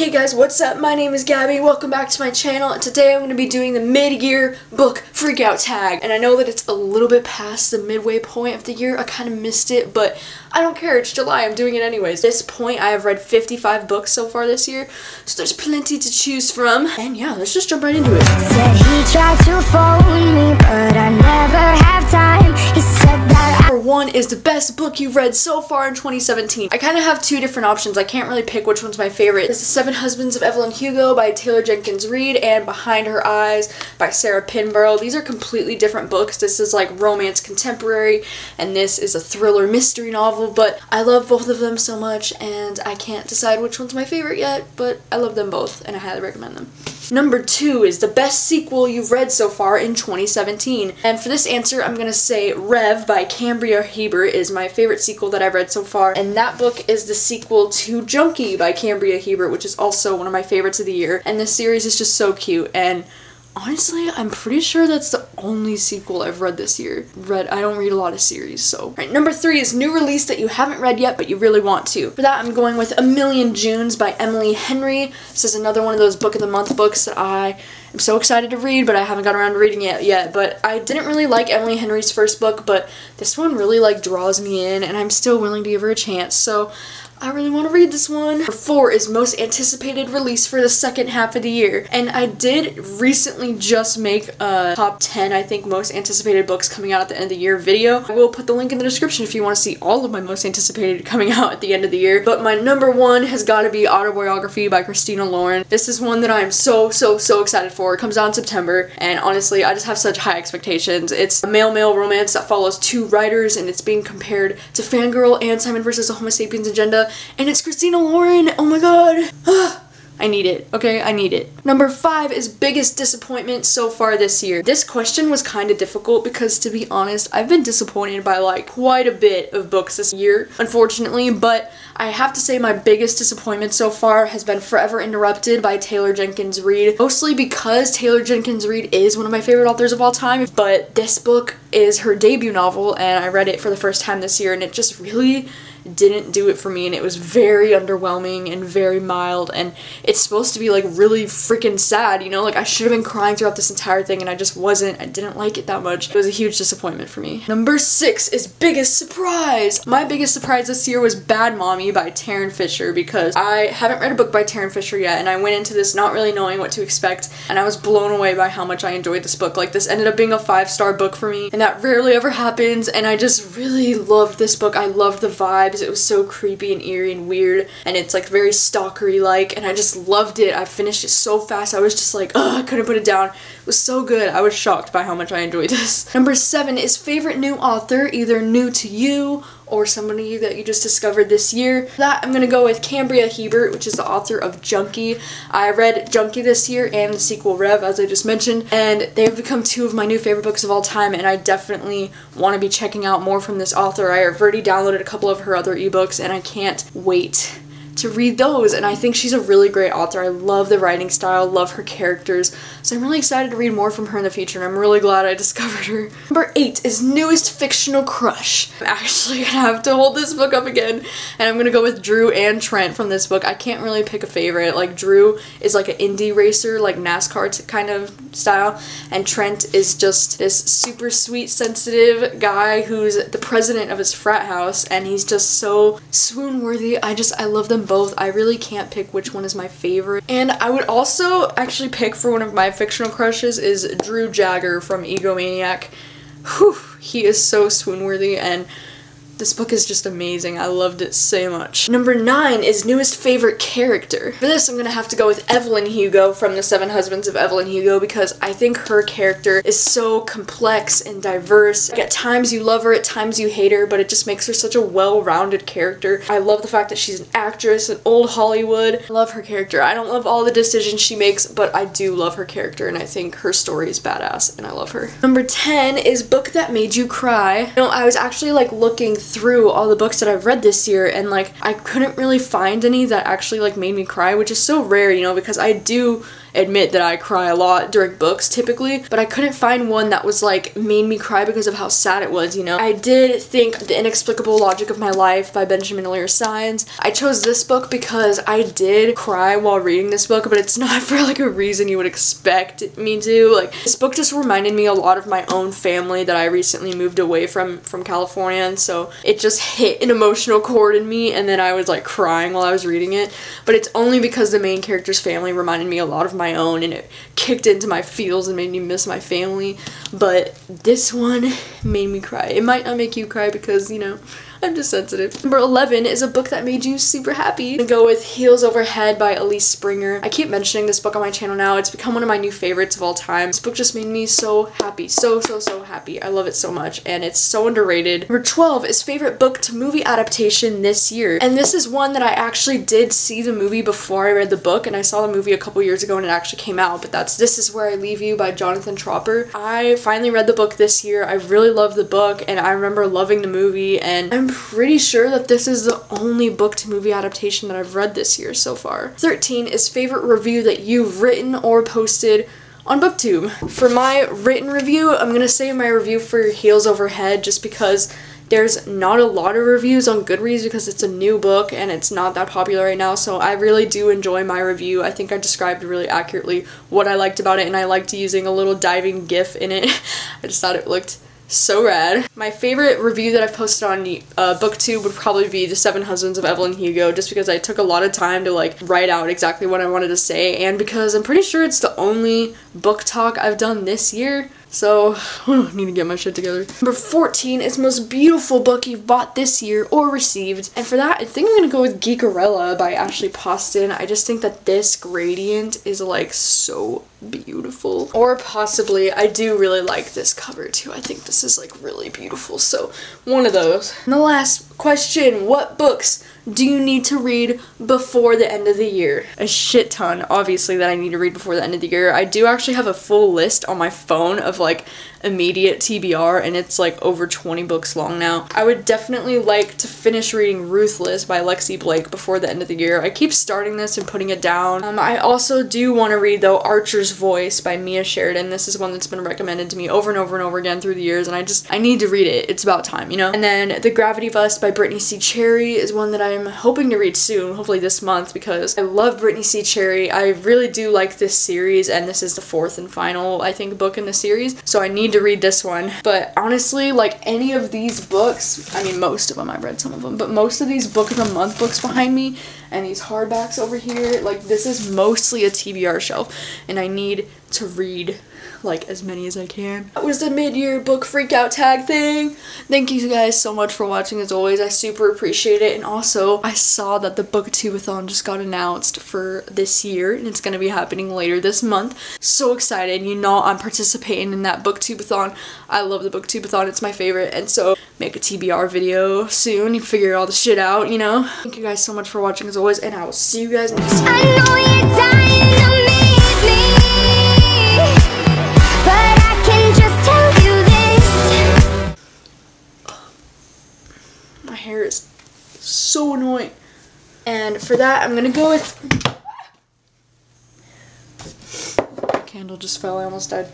Hey guys, what's up? My name is Gabby. Welcome back to my channel. And today I'm going to be doing the mid-year book freakout tag. And I know that it's a little bit past the midway point of the year. I kind of missed it, but I don't care. It's July. I'm doing it anyways. At this point, I have read 55 books so far this year, so there's plenty to choose from. And yeah, let's just jump right into it. Said he tried to phone me, but I never have time. He said that Number one is the best book you've read so far in 2017. I kind of have two different options. I can't really pick which one's my favorite. It's The Seven Husbands of Evelyn Hugo by Taylor Jenkins Reid and Behind Her Eyes by Sarah Pinborough. These are completely different books. This is like romance contemporary and this is a thriller mystery novel, but I love both of them so much and I can't decide which one's my favorite yet, but I love them both and I highly recommend them. Number two is the best sequel you've read so far in 2017. And for this answer, I'm gonna say Rev by Cambria Hebert is my favorite sequel that I've read so far. And that book is the sequel to Junkie by Cambria Hebert, which is also one of my favorites of the year. And this series is just so cute. And honestly, I'm pretty sure that's the only sequel I've read this year. I don't read a lot of series, so. Alright, number three is new release that you haven't read yet, but you really want to. For that, I'm going with A Million Junes by Emily Henry. This is another one of those book of the month books that I am so excited to read, but I haven't got around to reading it yet. But I didn't really like Emily Henry's first book, but this one really like draws me in, and I'm still willing to give her a chance, so I really want to read this one. Number four is most anticipated release for the second half of the year. And I did recently just make a top 10, I think, most anticipated books coming out at the end of the year video. I will put the link in the description if you want to see all of my most anticipated coming out at the end of the year. But my number one has got to be Autobiography by Christina Lauren. This is one that I am so excited for. It comes out in September, and honestly, I just have such high expectations. It's a male-male romance that follows two writers, and it's being compared to Fangirl and Simon vs. the Homo Sapiens Agenda. And it's Christina Lauren! Oh my god! I need it, okay? I need it. Number five is biggest disappointment so far this year. This question was kind of difficult because, to be honest, I've been disappointed by like quite a bit of books this year, unfortunately, but I have to say my biggest disappointment so far has been Forever Interrupted by Taylor Jenkins Reid, mostly because Taylor Jenkins Reid is one of my favorite authors of all time, but this book is her debut novel and I read it for the first time this year and it just really didn't do it for me, and it was very underwhelming and very mild, and it's supposed to be like really freaking sad, you know, like I should have been crying throughout this entire thing and I just wasn't. I didn't like it that much. It was a huge disappointment for me. Number six is biggest surprise. My biggest surprise this year was Bad Mommy by Taryn Fisher, because I haven't read a book by Taryn Fisher yet and I went into this not really knowing what to expect, and I was blown away by how much I enjoyed this book. Like, this ended up being a 5-star book for me, and that rarely ever happens, and I just really loved this book. I loved the vibe. It was so creepy and eerie and weird, and it's like very stalkery-like, and I just loved it. I finished it so fast. I was just like, ugh, I couldn't put it down. It was so good. I was shocked by how much I enjoyed this. Number seven is favorite new author, either new to you or somebody that you just discovered this year. For that, I'm gonna go with Cambria Hebert, which is the author of Junkie. I read Junkie this year and the sequel Rev, as I just mentioned, and they have become two of my new favorite books of all time, and I definitely want to be checking out more from this author. I have already downloaded a couple of her other ebooks, and I can't wait to read those, and I think she's a really great author. I love the writing style, love her characters, so I'm really excited to read more from her in the future, and I'm really glad I discovered her. Number eight is newest fictional crush. I'm actually gonna have to hold this book up again, and I'm gonna go with Drew and Trent from this book. I can't really pick a favorite. Like, Drew is like an indie racer, like NASCAR kind of style, and Trent is just this super sweet, sensitive guy who's the president of his frat house, and he's just so swoon-worthy. I love them both. I really can't pick which one is my favorite. And I would also actually pick for one of my fictional crushes is Drew Jagger from Egomaniac. Whew, he is so swoon-worthy, and this book is just amazing. I loved it so much. Number nine is newest favorite character. For this, I'm gonna have to go with Evelyn Hugo from The Seven Husbands of Evelyn Hugo, because I think her character is so complex and diverse. Like, at times you love her, at times you hate her, but it just makes her such a well-rounded character. I love the fact that she's an actress in old Hollywood. I love her character. I don't love all the decisions she makes, but I do love her character, and I think her story is badass, and I love her. Number 10 is book that made you cry. You know, I was actually like looking through all the books that I've read this year, and like I couldn't really find any that actually like made me cry, which is so rare, you know, because I do admit that I cry a lot during books typically, but I couldn't find one that was like made me cry because of how sad it was, you know. I did think The Inexplicable Logic of My Life by Benjamin Lear Signs. I chose this book because I did cry while reading this book, but it's not for like a reason you would expect me to. Like, this book just reminded me a lot of my own family that I recently moved away from California, and so it just hit an emotional chord in me, and then I was like crying while I was reading it. But it's only because the main character's family reminded me a lot of my own, and it kicked into my feels and made me miss my family. But this one made me cry. It might not make you cry because, you know, I'm just sensitive. Number 11 is a book that made you super happy. I'm gonna go with Heels Over Head by Elise Springer. I keep mentioning this book on my channel now. It's become one of my new favorites of all time. This book just made me so happy. So happy. I love it so much, and it's so underrated. Number 12 is favorite book to movie adaptation this year. And this is one that I actually did see the movie before I read the book, and I saw the movie a couple years ago when it actually came out, but that's This Is Where I Leave You by Jonathan Tropper. I finally read the book this year. I really loved the book, and I remember loving the movie, and I'm pretty sure that this is the only book to movie adaptation that I've read this year so far. 13 is favorite review that you've written or posted on booktube. For my written review, I'm gonna say my review for Heels Over Head, just because there's not a lot of reviews on Goodreads because it's a new book and it's not that popular right now, so I really do enjoy my review. I think I described really accurately what I liked about it, and I liked using a little diving gif in it. I just thought it looked so rad. My favorite review that I've posted on booktube would probably be The Seven Husbands of Evelyn Hugo, just because I took a lot of time to like write out exactly what I wanted to say, and because I'm pretty sure it's the only book talk I've done this year. So, I need to get my shit together. Number 14 is most beautiful book you've bought this year or received. And for that, I think I'm gonna go with Geekerella by Ashley Poston. I just think that this gradient is like so beautiful. Or possibly, I do really like this cover too. I think this is like really beautiful. So, one of those. And the last question, what books do you need to read before the end of the year? A shit ton, obviously, that I need to read before the end of the year. I do actually have a full list on my phone of like immediate TBR, and it's like over 20 books long now. I would definitely like to finish reading Ruthless by Lexi Blake before the end of the year. I keep starting this and putting it down. I also do want to read though Archer's Voice by Mia Sheridan. This is one that's been recommended to me over and over and over again through the years, and I need to read it. It's about time, you know? And then The Gravity Bust by Brittany C. Cherry is one that I'm hoping to read soon, hopefully this month, because I love Brittany C. Cherry. I really do like this series, and this is the fourth and final, I think, book in the series, so I need to read this one. But honestly, like any of these books, I mean most of them, I've read some of them, but most of these book of the month books behind me and these hardbacks over here, like this is mostly a TBR shelf, and I need to read like as many as I can. That was the mid-year book freak out tag thing. Thank you guys so much for watching as always. I super appreciate it. And also I saw that the booktube-a-thon just got announced for this year, and it's gonna be happening later this month. So excited. You know I'm participating in that booktube-a-thon. I love the booktube-a-thon. It's my favorite, and so make a TBR video soon. You figure all the shit out, you know. Thank you guys so much for watching as always, and I will see you guys next time. I know you're dying to meet me, but I can just tell you this. My hair is so annoying. And for that, I'm gonna go with... Candle just fell, I almost died.